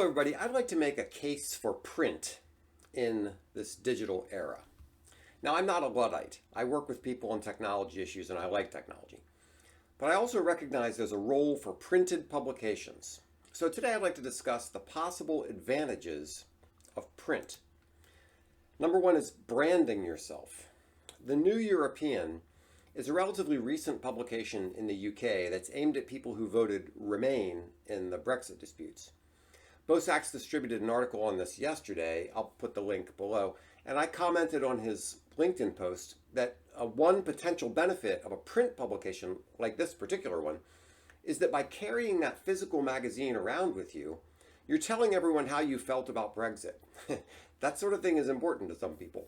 Hello everybody, I'd like to make a case for print in this digital era. Now I'm not a Luddite. I work with people on technology issues and I like technology. But I also recognize there's a role for printed publications. So today I'd like to discuss the possible advantages of print. Number one is branding yourself. The New European is a relatively recent publication in the UK that's aimed at people who voted Remain in the Brexit disputes. Beau Sachs distributed an article on this yesterday. I'll put the link below. And I commented on his LinkedIn post that one potential benefit of a print publication like this particular one is that by carrying that physical magazine around with you, you're telling everyone how you felt about Brexit. That sort of thing is important to some people.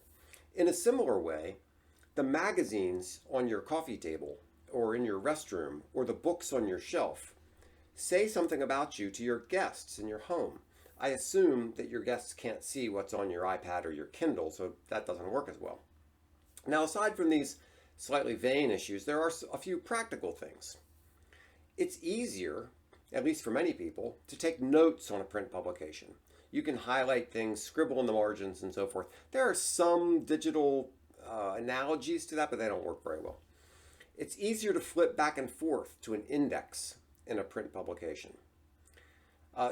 In a similar way, the magazines on your coffee table or in your restroom or the books on your shelf say something about you to your guests in your home. I assume that your guests can't see what's on your iPad or your Kindle, so that doesn't work as well. Now, aside from these slightly vain issues, there are a few practical things. It's easier, at least for many people, to take notes on a print publication. You can highlight things, scribble in the margins, and so forth. There are some digital analogies to that, but they don't work very well. It's easier to flip back and forth to an index in a print publication.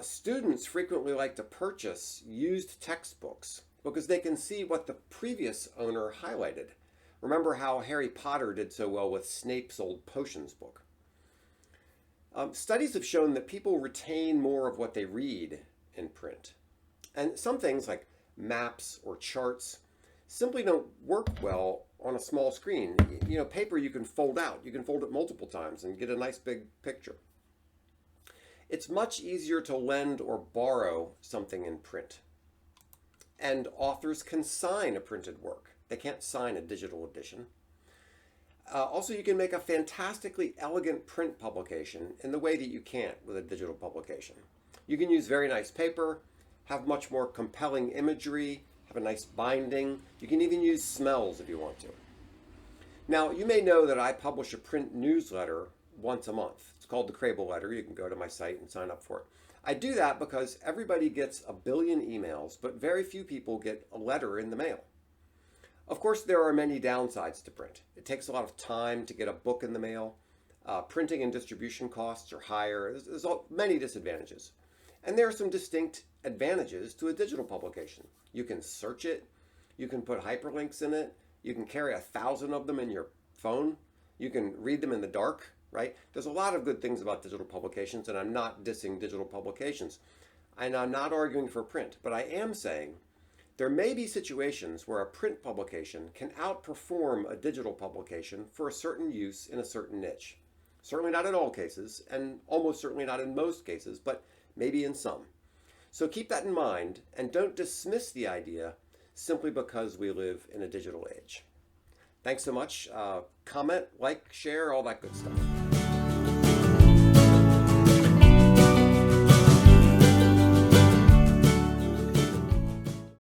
Students frequently like to purchase used textbooks because they can see what the previous owner highlighted. Remember how Harry Potter did so well with Snape's old potions book. Studies have shown that people retain more of what they read in print. And some things like maps or charts simply don't work well on a small screen. You know, paper you can fold out. You can fold it multiple times and get a nice big picture. It's much easier to lend or borrow something in print. And authors can sign a printed work. They can't sign a digital edition. Also, you can make a fantastically elegant print publication in the way that you can't with a digital publication. You can use very nice paper, have much more compelling imagery, have a nice binding. You can even use smells if you want to. Now, you may know that I publish a print newsletter once a month. It's called the Scribble letter. You can go to my site and sign up for it. I do that because everybody gets a billion emails, but very few people get a letter in the mail. Of course, there are many downsides to print. It takes a lot of time to get a book in the mail. Printing and distribution costs are higher. There's many disadvantages. And there are some distinct advantages to a digital publication. You can search it. You can put hyperlinks in it. You can carry 1,000 of them in your phone. You can read them in the dark, right? There's a lot of good things about digital publications, and I'm not dissing digital publications. And I'm not arguing for print, but I am saying there may be situations where a print publication can outperform a digital publication for a certain use in a certain niche. Certainly not in all cases, and almost certainly not in most cases, but maybe in some. So keep that in mind, and don't dismiss the idea simply because we live in a digital age. Thanks so much. Comment, like, share, all that good stuff.